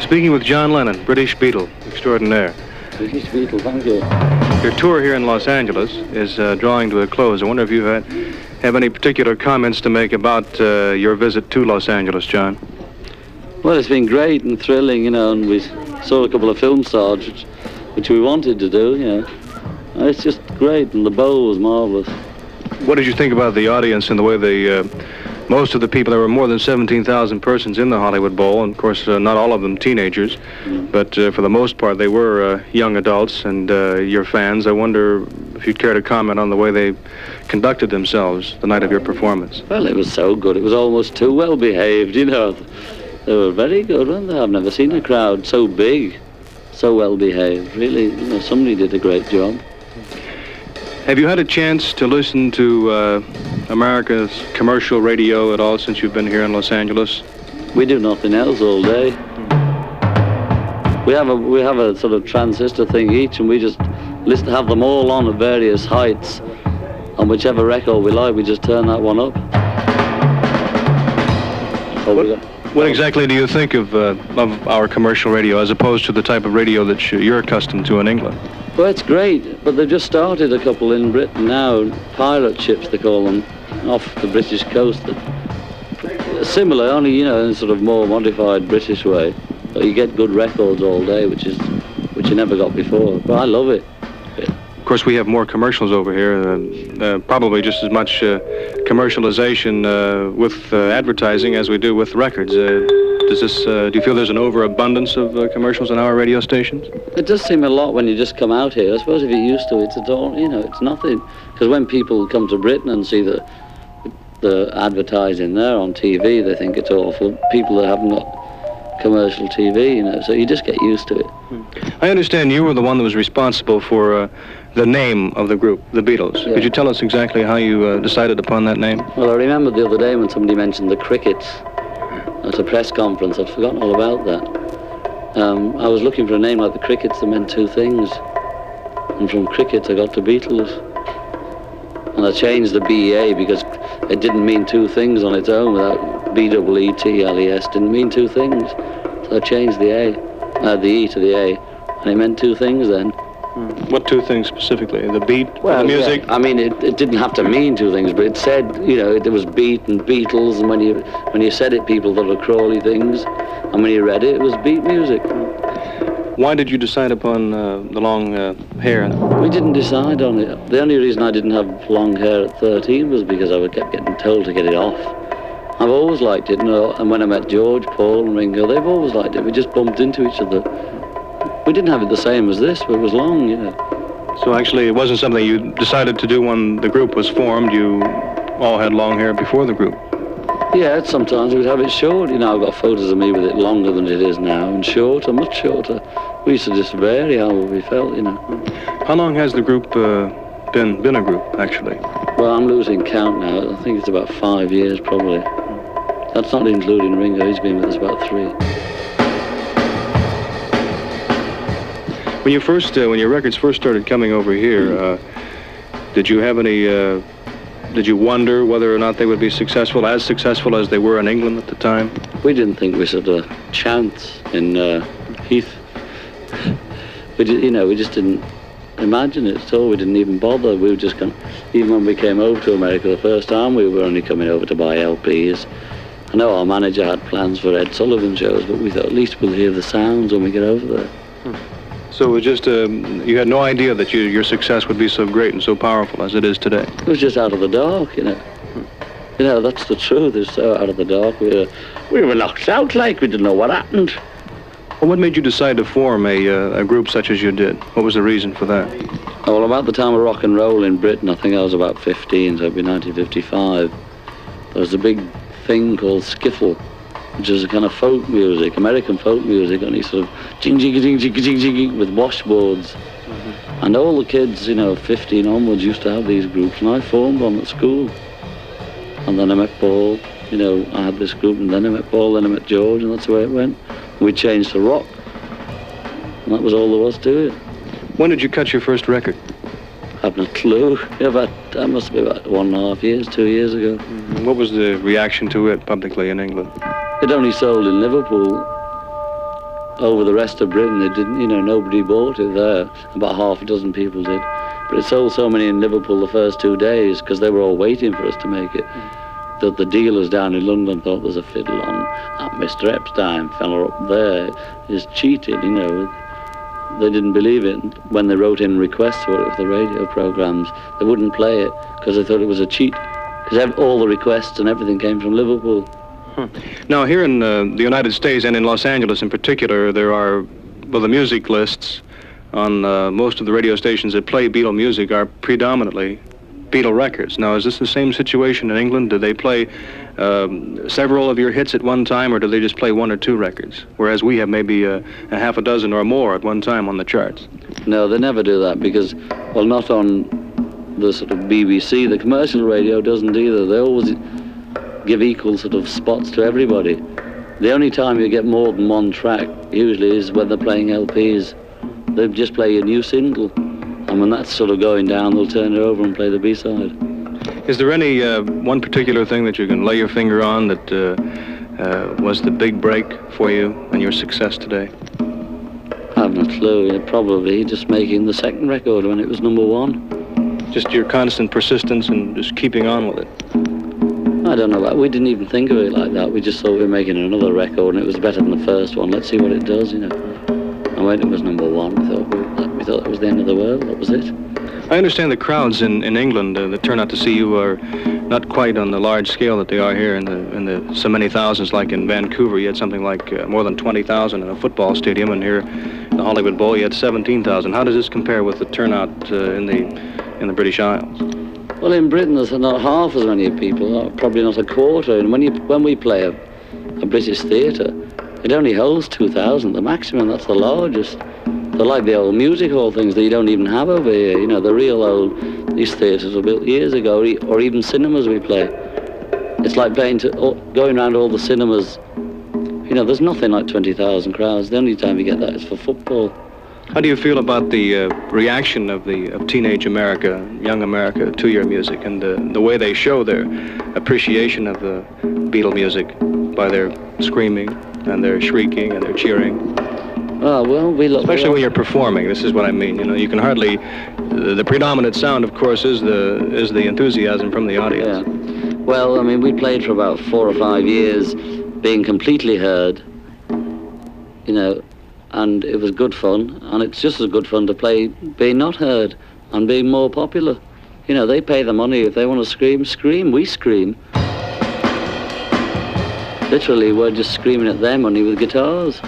Speaking with John Lennon, British Beatle extraordinaire. British Beatle, thank you. Your tour here in Los Angeles is drawing to a close. I wonder if you have any particular comments to make about your visit to Los Angeles, John? Well, it's been great and thrilling, and we saw a couple of film stars, which we wanted to do, It's just great, and the bowl was marvelous. What did you think about the audience and the way most of the people, there were more than 17,000 persons in the Hollywood Bowl, and of course not all of them teenagers, but for the most part they were young adults and your fans. I wonder if you'd care to comment on the way they conducted themselves the night of your performance. Well, it was so good. It was almost too well behaved, They were very good, weren't they? I've never seen a crowd so big, so well behaved. Really, somebody did a great job. Have you had a chance to listen to America's commercial radio at all since you've been here in Los Angeles? We do nothing else all day. We have a sort of transistor thing each, and we just have them all on at various heights. On whichever record we like, we just turn that one up. What exactly do you think of our commercial radio as opposed to the type of radio that you're accustomed to in England? Well, it's great, but they've just started a couple in Britain now, pirate ships they call them, off the British coast. Similar, only, in a sort of more modified British way. But you get good records all day, which you never got before. But I love it. Of course, we have more commercials over here, probably just as much commercialization with advertising as we do with records. Do you feel there's an overabundance of commercials on our radio stations? It does seem a lot when you just come out here. I suppose if you're used to it, it's all, it's nothing. Because when people come to Britain and see the advertising there on TV, they think it's awful. People that haven't got commercial TV, so you just get used to it. I understand you were the one that was responsible for the name of the group, the Beatles. Yeah. Could you tell us exactly how you decided upon that name? Well, I remember the other day when somebody mentioned the Crickets at a press conference. I'd forgotten all about that. I was looking for a name like the Crickets that meant two things. And from Crickets I got to Beatles. And I changed the B-A because it didn't mean two things on its own without B-E-E-T-L-E-S. Didn't mean two things. So I changed the E to the A. And it meant two things then. What two things specifically? The beat, the music? Yeah. I mean, it didn't have to mean two things, but it said, it was beat and Beatles, and when you said it, people thought of Crawley things, and when you read it, it was beat music. Why did you decide upon the long hair? We didn't decide on it. The only reason I didn't have long hair at 13 was because I kept getting told to get it off. I've always liked it, and when I met George, Paul, and Ringo, they've always liked it. We just bumped into each other. We didn't have it the same as this, but it was long, So actually, it wasn't something you decided to do when the group was formed. You all had long hair before the group. Yeah, sometimes we'd have it short. I've got photos of me with it longer than it is now, and shorter, much shorter. We used to just vary how we felt, How long has the group been a group, actually? Well, I'm losing count now. I think it's about 5 years, probably. That's not including Ringo. He's been with us about 3. When your records first started coming over here, did you have any? Did you wonder whether or not they would be successful as they were in England at the time? We didn't think we stood a chance in Heath. We just didn't imagine it at all. We didn't even bother. We were just even when we came over to America the first time, we were only coming over to buy LPs. I know our manager had plans for Ed Sullivan shows, but we thought at least we'll hear the sounds when we get over there. So it was just, you had no idea that your success would be so great and so powerful as it is today? It was just out of the dark, that's the truth. It's so out of the dark. We were knocked out like we didn't know what happened. Well, what made you decide to form a group such as you did? What was the reason for that? Well, about the time of rock and roll in Britain, I think I was about 15, so it'd be 1955. There was a big thing called skiffle, which is a kind of folk music, American folk music, only sort of jing with washboards. And all the kids, 15 onwards, used to have these groups, and I formed one at school. And then I met Paul, I had this group, and then I met Paul, then I met George, and that's the way it went. We changed to rock, and that was all there was to it. When did you cut your first record? I haven't a clue. That must be about 1.5 years, 2 years ago. What was the reaction to it publicly in England? It only sold in Liverpool. over the rest of Britain, it didn't, nobody bought it there. About half a dozen people did. But it sold so many in Liverpool the first 2 days, because they were all waiting for us to make it, that the dealers down in London thought there's a fiddle on. That Mr. Epstein fella up there is cheated, They didn't believe it. When they wrote in requests for it for the radio programs, they wouldn't play it because they thought it was a cheat. Because all the requests and everything came from Liverpool. Now, here in the United States and in Los Angeles in particular, there are, well, the music lists on most of the radio stations that play Beatle music are predominantly Beatle records. Now, is this the same situation in England? Do they play several of your hits at one time, or do they just play 1 or 2 records? Whereas we have maybe a half a dozen or more at one time on the charts. No, they never do that because, well, not on the sort of BBC. The commercial radio doesn't either. They always give equal sort of spots to everybody. The only time you get more than one track usually is when they're playing LPs. They just play a new single, and when that's sort of going down, they'll turn it over and play the B-side. Is there any one particular thing that you can lay your finger on that was the big break for you and your success today? I haven't a clue. Probably just making the second record when it was #1. Just your constant persistence and just keeping on with it. I don't know. We didn't even think of it like that. We just thought we were making another record, and it was better than the first one. Let's see what it does, And when it was #1, we thought it was the end of the world. That was it. I understand the crowds in England that turn out to see you are not quite on the large scale that they are here in the so many thousands. Like in Vancouver, you had something like more than 20,000 in a football stadium, and here in the Hollywood Bowl, you had 17,000. How does this compare with the turnout in the British Isles? Well, in Britain, there's not half as many people, probably not a quarter. And when we play a British theatre, it only holds 2,000, the maximum. That's the largest. They're like the old music hall things that you don't even have over here. The real old, these theatres were built years ago, or even cinemas we play. It's like going around all the cinemas. There's nothing like 20,000 crowds. The only time you get that is for football. How do you feel about the reaction of teenage America, young America, to your music, and the way they show their appreciation of the Beatle music by their screaming and their shrieking and their cheering? Oh, well, especially when you're performing. This is what I mean. You can hardly. The predominant sound, of course, is the enthusiasm from the audience. Yeah. Well, I mean, we played for about 4 or 5 years, being completely heard. And it was good fun, and it's just as good fun to play being not heard and being more popular. They pay the money. If they want to scream, we scream. Literally, we're just screaming at their money with guitars.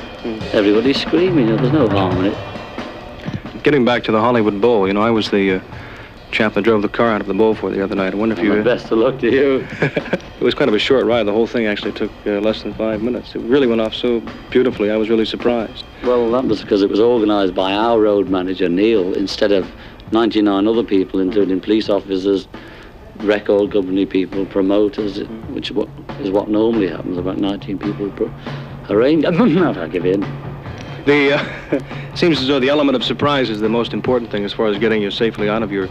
Everybody's screaming, there's no harm in it. Getting back to the Hollywood Bowl, I was the chap that drove the car out of the bowl for the other night. I wonder if you... Best of luck to you. It was kind of a short ride. The whole thing actually took less than 5 minutes. It really went off so beautifully. I was really surprised. Well, that was because it was organised by our road manager, Neil, instead of 99 other people, including police officers, record company people, promoters, which is what normally happens. About 19 people arrange. I give in. It seems as though the element of surprise is the most important thing as far as getting you safely out of your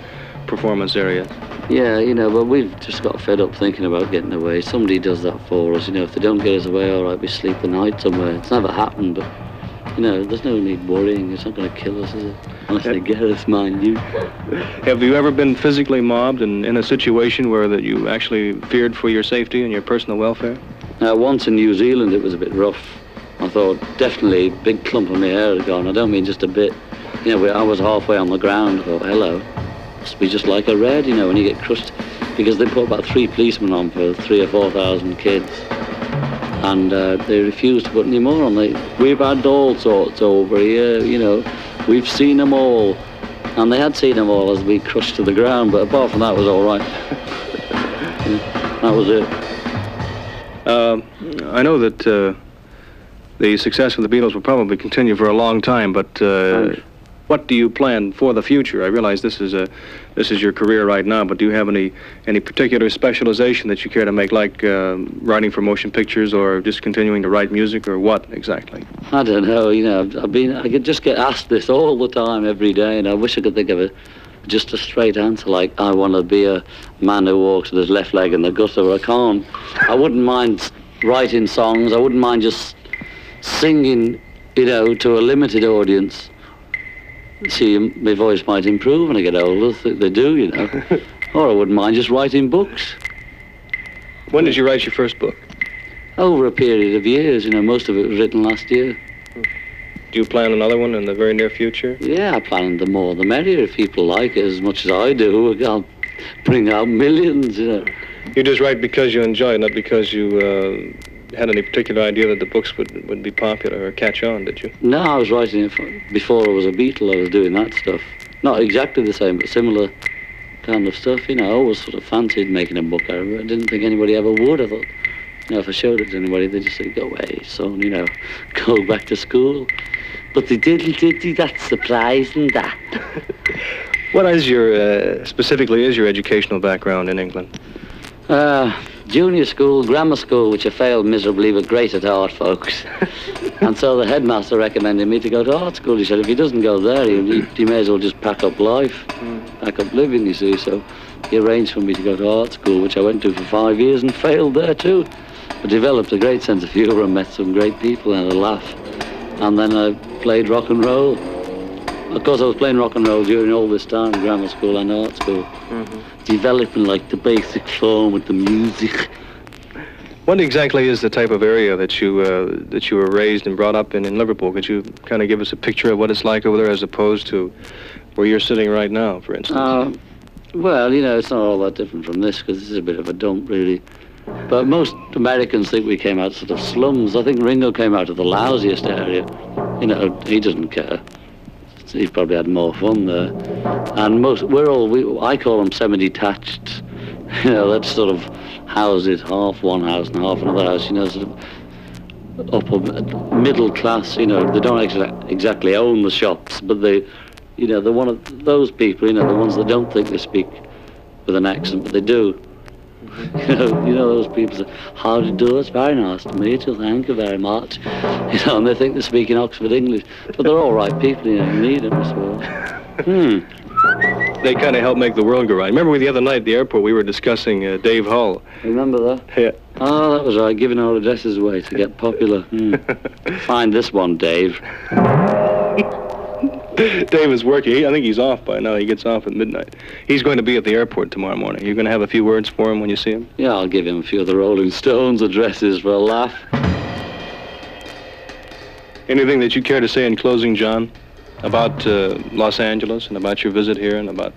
performance area. Yeah, but we've just got fed up thinking about getting away. Somebody does that for us. If they don't get us away, all right, we sleep the night somewhere. It's never happened, but there's no need worrying. It's not going to kill us, is it? Unless they get us, mind you. Have you ever been physically mobbed and in a situation where that you actually feared for your safety and your personal welfare? Once in New Zealand, it was a bit rough. I thought, definitely, a big clump of my hair had gone. I don't mean just a bit. I was halfway on the ground. I thought, hello. Must be just like a red, when you get crushed. Because they put about 3 policemen on for 3,000 or 4,000 kids. And they refused to put any more on. We've had all sorts over here, We've seen them all. And they had seen them all as we crushed to the ground. But apart from that, it was all right. That was it. I know that the success of the Beatles will probably continue for a long time, but what do you plan for the future? I realize this is your career right now, but do you have any particular specialization that you care to make, like writing for motion pictures or just continuing to write music, or what exactly? I don't know. I could just get asked this all the time, every day, and I wish I could think of just a straight answer, like I want to be a man who walks with his left leg in the gutter. I can't. I wouldn't mind writing songs. I wouldn't mind just singing you know, to a limited audience. See, my voice might improve when I get older. They do, you know. Or I wouldn't mind just writing books. When did you write your first book? Over a period of years, you know, most of it was written last year. Do you plan another one in the very near future? Yeah, I plan the more the merrier. If people like it as much as I do, I'll bring out millions, you know. You just write because you enjoy it, not because you had any particular idea that the books would be popular or catch on, did you? No, I was writing it before I was a Beatle. I was doing that stuff. Not exactly the same, but similar kind of stuff, you know. I always sort of fancied making a book out of it. I didn't think anybody ever would. I thought, you know, if I showed it to anybody, they'd just say, go away, son, you know, go back to school. But they didn't, that's surprising, that. What is your, specifically is your educational background in England? Junior school, grammar school, which I failed miserably, but great at art, folks. And so the headmaster recommended me to go to art school. He said, if he doesn't go there, he may as well just pack up life, pack up living, you see. So he arranged for me to go to art school, which I went to for 5 years and failed there too. But developed a great sense of humour and met some great people and had a laugh. And then I played rock and roll. Of course, I was playing rock and roll during all this time, grammar school and art school. Developing like the basic form with the music. What exactly is the type of area that you were raised and brought up in Liverpool? Could you kind of give us a picture of what it's like over there as opposed to where you're sitting right now, for instance? Well, you know, it's not all that different from this because this is a bit of a dump, really. But most Americans think we came out sort of slums. I think Ringo came out of the lousiest area. You know, he doesn't care. He probably had more fun there. And I call them semi-detached. You know, that's sort of houses, half one house and half another house, you know, sort of upper middle class, you know. They don't exactly own the shops, but they, you know, they're one of those people, you know, the ones that don't think they speak with an accent, but they do. You know those people say, how do you do? It's very nice to meet you, thank you very much. You know, and they think they speak in Oxford English, but they're all right people, you know, you need them as well. They kind of help make the world go round. Remember the other night at the airport, we were discussing Dave Hull. Remember that? Yeah. Oh, that was right, giving our addresses away to get popular. Find this one, Dave. Dave is working. I think he's off by now. He gets off at midnight. He's going to be at the airport tomorrow morning. You're going to have a few words for him when you see him? Yeah, I'll give him a few of the Rolling Stones addresses for a laugh. Anything that you care to say in closing, John, about Los Angeles and about your visit here and about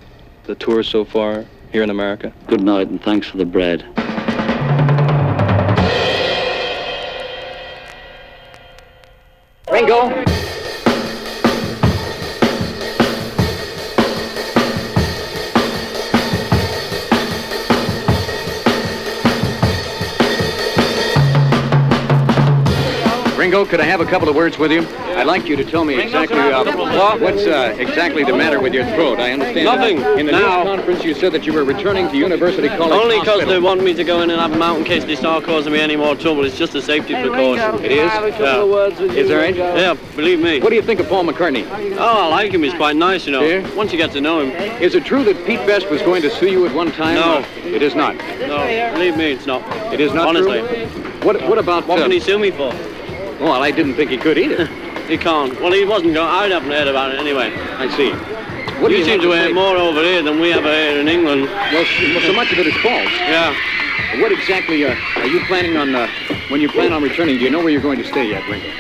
the tour so far here in America? Good night and thanks for the bread. Ringo. Ringo, could I have a couple of words with you? I'd like you to tell me exactly what's exactly the matter with your throat. I understand. Nothing. In the news conference, you said that you were returning to University College Only because Hospital. they want me to go in and have them out in case they start causing me any more trouble. It's just a safety precaution. It is? Is there right? Yeah, believe me. What do you think of Paul McCartney? Oh, I like him. He's quite nice, you know. Yeah? Once you get to know him. Is it true that Pete Best was going to sue you at one time? No. It is not. No, believe me, it's not. It is not Honestly. true? What about... What can he sue me for? Well, I didn't think he could either. He can't. Well, he wasn't going. I haven't heard about it anyway. I see. What do You seem have to say? hear more over here than we ever hear in England. Well, so much of it is false. Yeah. What exactly are you planning on, when you plan on returning, do you know where you're going to stay yet, Ringo?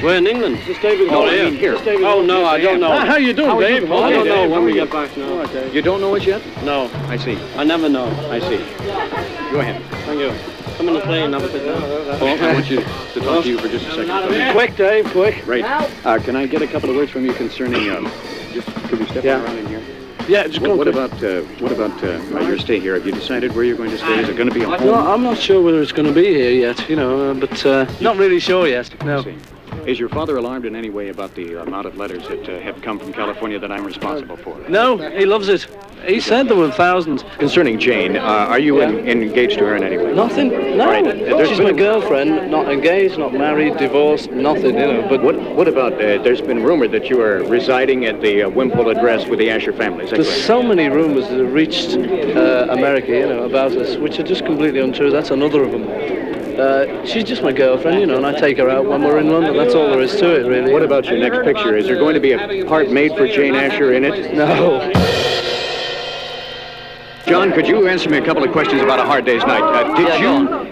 We're in England. Just David Oh, I mean here. Oh, no, I don't know. How you doing, Dave? I don't know when we Dave. get back now. You don't know it yet? No, I see. I never know. I see. Go ahead. Thank you. Come on the plane, have a sit down. Paul, I want you to talk to you for just a second. Quick, Dave, quick. Right. Can I get a couple of words from you concerning, just, could we step around in here? Yeah, just What about your stay here? Have you decided where you're going to stay? Is it going to be a home? No, I'm not sure whether it's going to be here yet, you know, but not really sure yet, no. I see. Is your father alarmed in any way about the amount of letters that have come from California that I'm responsible for? No, he loves it. He said there were thousands. Concerning Jane, are you engaged to her in any way? Nothing, no. Right. There's She's been my a- girlfriend, not engaged, not married, divorced, nothing, you know, but What about, there's been rumor that you are residing at the Wimpole address with the Asher family, is that there's correct? so many rumors that have reached America, you know, about us, which are just completely untrue. That's another of them. She's just my girlfriend, you know, and I take her out when we're in London. That's all there is to it, really. What about your next picture? Is there going to be a part made for Jane Asher in it? No. John, could you answer me a couple of questions about A Hard Day's Night?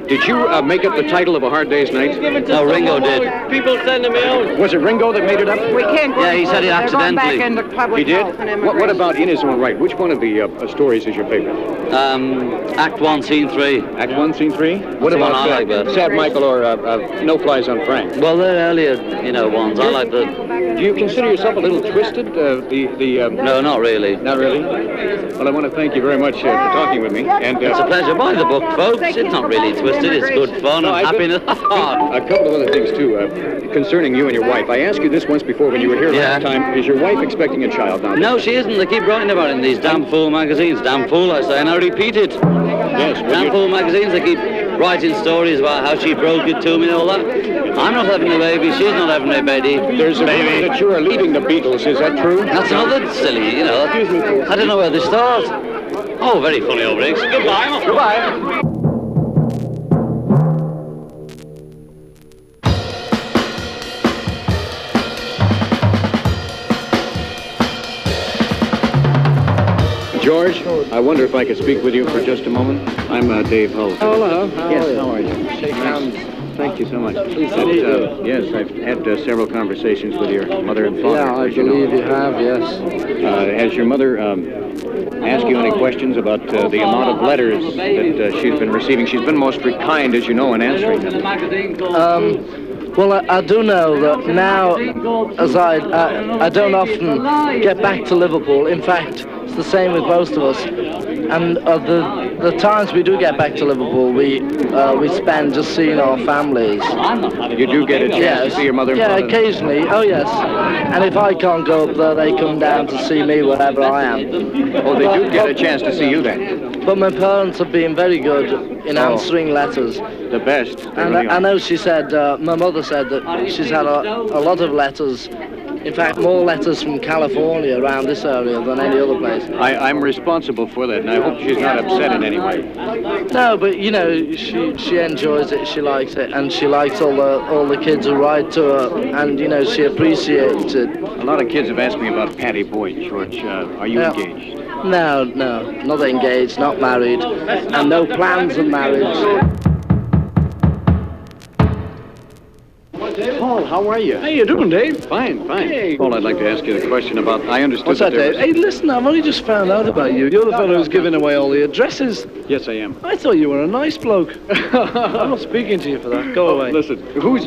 Did you make up the title of A Hard Day's Night? No, Ringo did. People sending me out. Was it Ringo that made it up? We can't go. Yeah, he said it They're going back accidentally. into public He did? health and What immigration. about In His Own Right? Which one of the stories is your favorite? Act 1, Scene 3. Act 1, Scene 3? What the one about I like best. Sad Michael or No Flies on Frank? Well, they're earlier, you know, ones. I like the... Do you consider yourself a little twisted? No, not really. Not really? Well, I want to thank you very much for talking with me. And It's a pleasure. Buy the book, folks. It's not really twisted. It's good fun and happiness. a couple of other things, too, concerning you and your wife. I asked you this once before when you were here last time. Is your wife expecting a child now? No, she isn't. They keep writing about it in these damn fool magazines. Damn fool, I say, and I repeat it. Yes. Damn fool magazines, they keep writing stories about how she broke it to me and all that. I'm not having a baby. She's not having a baby. There's a rumor that you are leaving the Beatles. Is that true? That's another silly, you know. I don't know where to start. Oh, very funny old Riggs. Goodbye. Goodbye. George, I wonder if I could speak with you for just a moment. I'm Dave Hull. Hello. Yes, how are you? Shake hands. Thank you so much. Yes, I've had several conversations with your mother and father. Yeah, I as you know. believe you have, yes. Has your mother asked you any questions about the amount of letters that she's been receiving? She's been most kind, as you know, in answering them. Well, I do know that now, as I don't often get back to Liverpool. In fact, it's the same with most of us. And the times we do get back to Liverpool, we spend just seeing our families. You do get a chance to see your mother and father? Yeah, occasionally. Oh, yes. And if I can't go up there, they come down to see me wherever I am. Oh, they do get a chance to see you then? But my parents have been very good in answering letters. The best. And I know she said, my mother said that she's had a lot of letters. In fact, more letters from California around this area than any other place. I'm responsible for that, and I hope she's not upset in any way. No, but you know, she enjoys it, she likes it, and she likes all the kids who write to her, and you know, she appreciates it. A lot of kids have asked me about Patty Boyd, George. Are you engaged? No, not engaged, not married, and no plans of marriage. Paul, how are you? How you doing, Dave? Fine. Hey. Paul, I'd like to ask you the question about, I understood What's that, there Dave? Hey, listen, I've only just found out about you. You're the fellow who's giving away all the addresses. Yes, I am. I thought you were a nice bloke. I'm not speaking to you for that. Go away. Listen,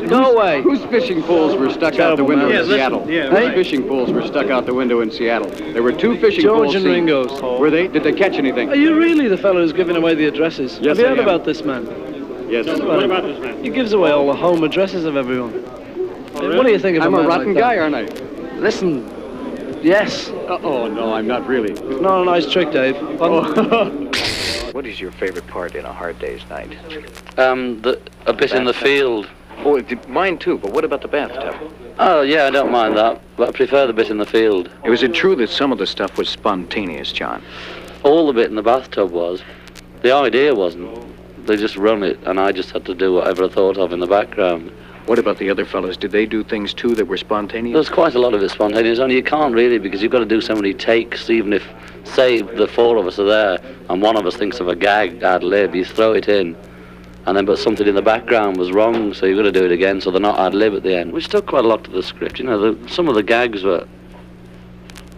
Go away. Whose fishing poles were stuck out the window man. in Yeah, listen, Seattle? Whose fishing poles were stuck out the window in Seattle? There were two fishing poles. George and seen. Ringo's. Were they? Did they catch anything? Are you really the fellow who's giving away the addresses? Yes, Have you I heard am. about this man? Yes. What about this man? He gives away all the home addresses of everyone. What do you think of I'm a a man rotten like guy, that? aren't I? Listen, yes. Oh, no, I'm not really. Not a nice trick, Dave. What is your favorite part in A Hard Day's Night? A bit in the field. Oh, mine too, but what about the bathtub? Oh, yeah, I don't mind that, but I prefer the bit in the field. Was it true that some of the stuff was spontaneous, John? All the bit in the bathtub was. The idea wasn't. They just run it, and I just had to do whatever I thought of in the background. What about the other fellows? Did they do things too that were spontaneous? There's quite a lot of it spontaneous, only you can't really, because you've got to do so many takes, even if, say, the four of us are there, and one of us thinks of a gag ad lib, you throw it in, and then but something in the background was wrong, so you've got to do it again, so they're not ad lib at the end, which took quite a lot to the script. You know, some of the gags were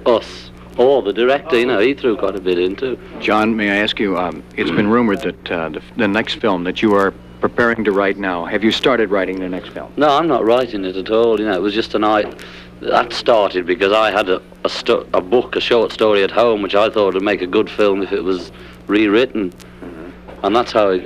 us, or the director, you know, he threw quite a bit in too. John, may I ask you, it's been rumored that the next film that you are preparing to write now, have you started writing the next film? No, I'm not writing it at all, you know, it was just a night. That started because I had a book, a short story at home, which I thought would make a good film if it was rewritten. And that's how it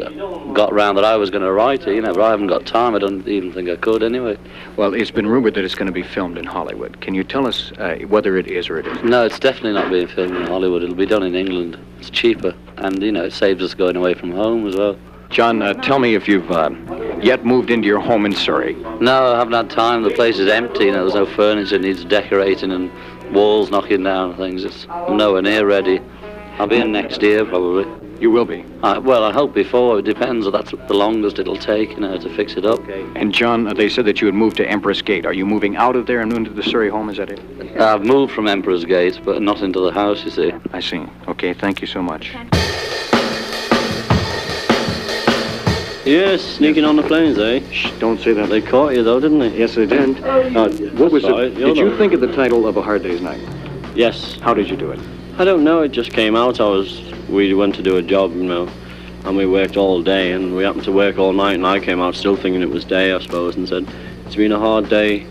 got round that I was going to write it, you know, but I haven't got time. I don't even think I could anyway. Well, it's been rumored that it's going to be filmed in Hollywood. Can you tell us whether it is or it isn't? No, it's definitely not being filmed in Hollywood. It'll be done in England. It's cheaper, and, you know, it saves us going away from home as well. John, tell me if you've yet moved into your home in Surrey. No, I haven't had time. The place is empty, you know, there's no furniture, it needs decorating and walls knocking down and things. It's nowhere near ready. I'll be in next year, probably. You will be. Well, I hope before. It depends. That's the longest it'll take, you know, to fix it up. Okay. And John, they said that you had moved to Empress Gate. Are you moving out of there and into the Surrey home? Is that it? I've moved from Emperor's Gate, but not into the house, you see. I see. Okay, thank you so much. Yes, sneaking on the planes, eh? Shh, don't say that. They caught you, though, didn't they? Yes, they did. What was Sorry, it? Did you think of the title of A Hard Day's Night? Yes. How did you do it? I don't know, it just came out. We went to do a job, you know, and we worked all day, and we happened to work all night, and I came out still thinking it was day, I suppose, and said, it's been a hard day.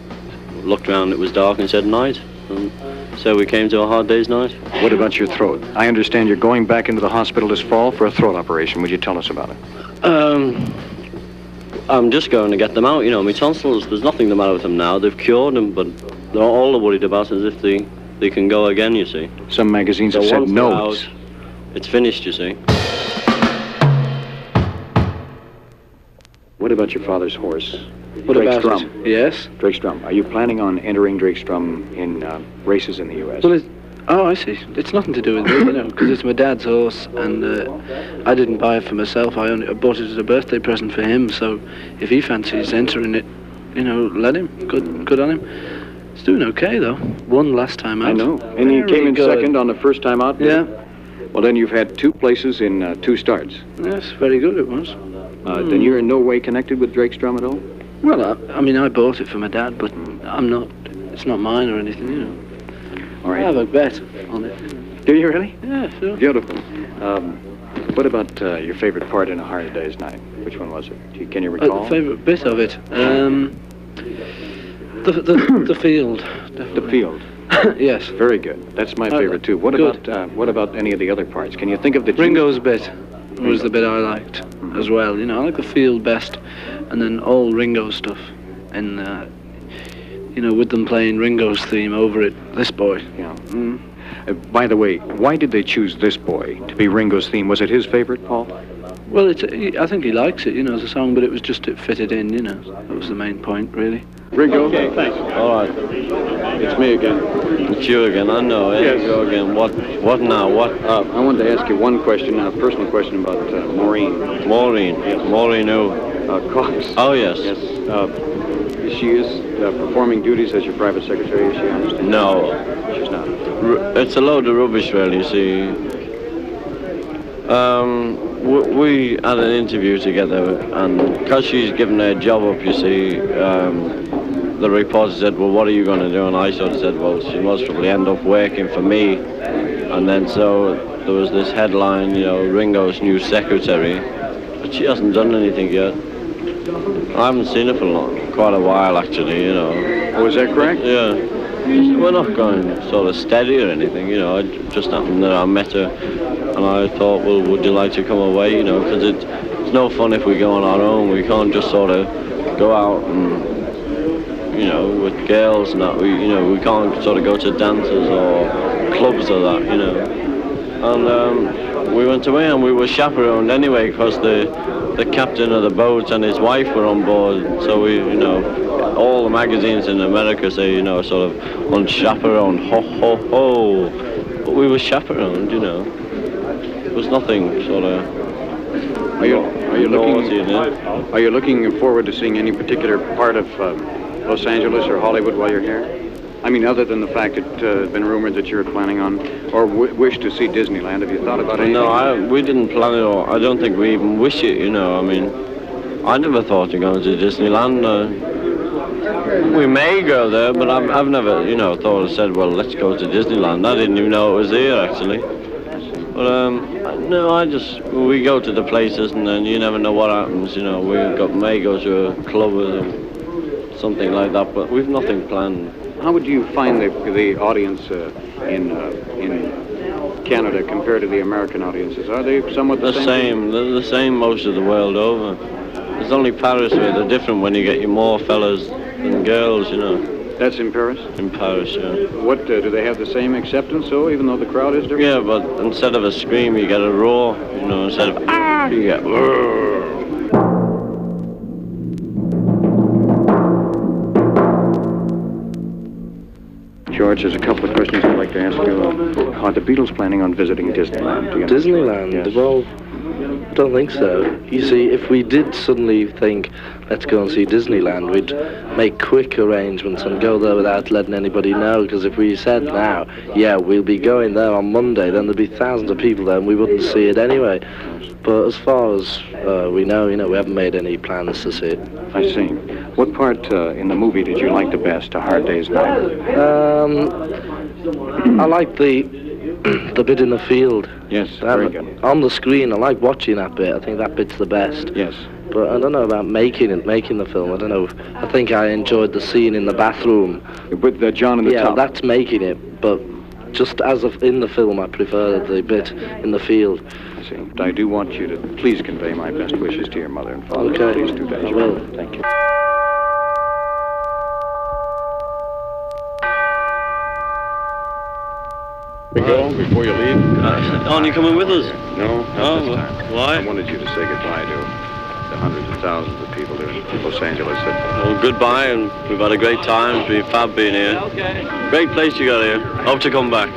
Looked around, it was dark, and said night. And so we came to A Hard Day's Night. What about your throat? I understand you're going back into the hospital this fall for a throat operation. Would you tell us about it? I'm just going to get them out, you know. My tonsils, there's nothing the matter with them now. They've cured them, but all they're worried about is if they can go again, you see. Some magazines have So said once no. they're out, it's finished, you see. What about your father's horse? What Drake about Strum. it? Yes. Drake Strum. Are you planning on entering Drake Strum in races in the U.S.? Well, oh, I see. It's nothing to do with me, you know, because it's my dad's horse, and I didn't buy it for myself. I bought it as a birthday present for him. So, if he fancies entering it, you know, let him. Good on him. He's doing okay though. Won last time out. I know. And he came in second on the first time out? Yeah. Well, then you've had 2 places in 2 starts. Yes, very good it was. Then you're in no way connected with Drake Strum at all? Well, I mean, I bought it for my dad, but I'm not. It's not mine or anything, you know. All right. I have a bet on it. Do you really? Yeah, sure. Beautiful. What about your favorite part in A Hard Day's Night? Which one was it? Can you recall? The favourite bit of it, the field. Definitely. The field. Yes. Very good. That's my favorite too. What Good. about any of the other parts? Can you think of the Ringo's bit was the bit I liked as well. You know, I like the field best, and then all Ringo stuff, and you know, with them playing Ringo's theme over it. This boy. Yeah. By the way, why did they choose This Boy to be Ringo's theme? Was it his favorite, Paul? Well, I think he likes it, you know, as a song, but it fitted in, you know. That was the main point, really. Ringo? Okay, thanks. All right. It's me again. It's you again, I know. Yes. You go again. What now? What? I wanted to ask you one question, a personal question about Maureen. Maureen. Yes. Maureen who? Cox. Oh, yes. Yes. She is performing duties as your private secretary, is she? I understand. No. She's not. It's a load of rubbish, really, you see. We had an interview together, and because she's given her job up, you see, the reporter said, well, what are you going to do? And I sort of said, well, she most probably end up working for me. And then so there was this headline, you know, Ringo's new secretary, but she hasn't done anything yet. I haven't seen her for quite a while, actually, you know. Oh, is that correct? Yeah. We're not going sort of steady or anything, you know. It just happened that I met her, and I thought, well, would you like to come away, you know, because it's no fun if we go on our own. We can't just sort of go out and, you know, with girls and that. We can't sort of go to dances or clubs or that, you know. And we went away, and we were chaperoned anyway, because the captain of the boat and his wife were on board. So we, you know, all the magazines in America say, you know, sort of unchaperoned, ho, ho, ho. But we were chaperoned, you know. It was nothing sort of. Are you looking forward to seeing any particular part of Los Angeles or Hollywood while you're here? I mean, other than the fact that it's been rumored that you're planning on, or wish to see Disneyland, have you thought about anything? No, we didn't plan it, or I don't think we even wish it, you know. I mean, I never thought of going to Disneyland. We may go there, but I've never, you know, thought or said, well, let's go to Disneyland. I didn't even know it was here, actually. But, no, we go to the places, and then you never know what happens, you know. May go to a club or something like that, but we've nothing planned. How would you find the audience in Canada compared to the American audiences? Are they somewhat the same? They're the same most of the world over. There's only Paris where they're different when you get your more fellas than girls, you know. That's in Paris? In Paris, yeah. What, do they have the same acceptance, though, even though the crowd is different? Yeah, but instead of a scream, you get a roar, you know, instead of ah, you get roar. George, there's a couple of questions I'd like to ask you. Are the Beatles planning on visiting Disneyland? Do you know? Disneyland? Yes. Well, I don't think so. You see, if we did suddenly think, let's go and see Disneyland, we'd make quick arrangements and go there without letting anybody know, because if we said now, yeah, we'll be going there on Monday, then there'd be thousands of people there and we wouldn't see it anyway. But as far as we know, we haven't made any plans to see it. I see. What part in the movie did you like the best, A Hard Day's Night? I like the bit in the field. Yes, very good. On the screen, I like watching that bit. I think that bit's the best. Yes. But I don't know about making the film. I don't know. I think I enjoyed the scene in the bathroom. With John in the Yeah, tub? that's making it. But just as of in the film, I prefer the bit in the field. I see. I do want you to please convey my best wishes to your mother and father. Okay. Please do that. I will. Thank you. Ringo, before you leave. Aren't you coming with us? No, not this time. I Why? wanted you to say goodbye to the hundreds of thousands of people in Los Angeles. Well, goodbye, and we've had a great time. It's been fab being here. Great place you got here. Hope to come back.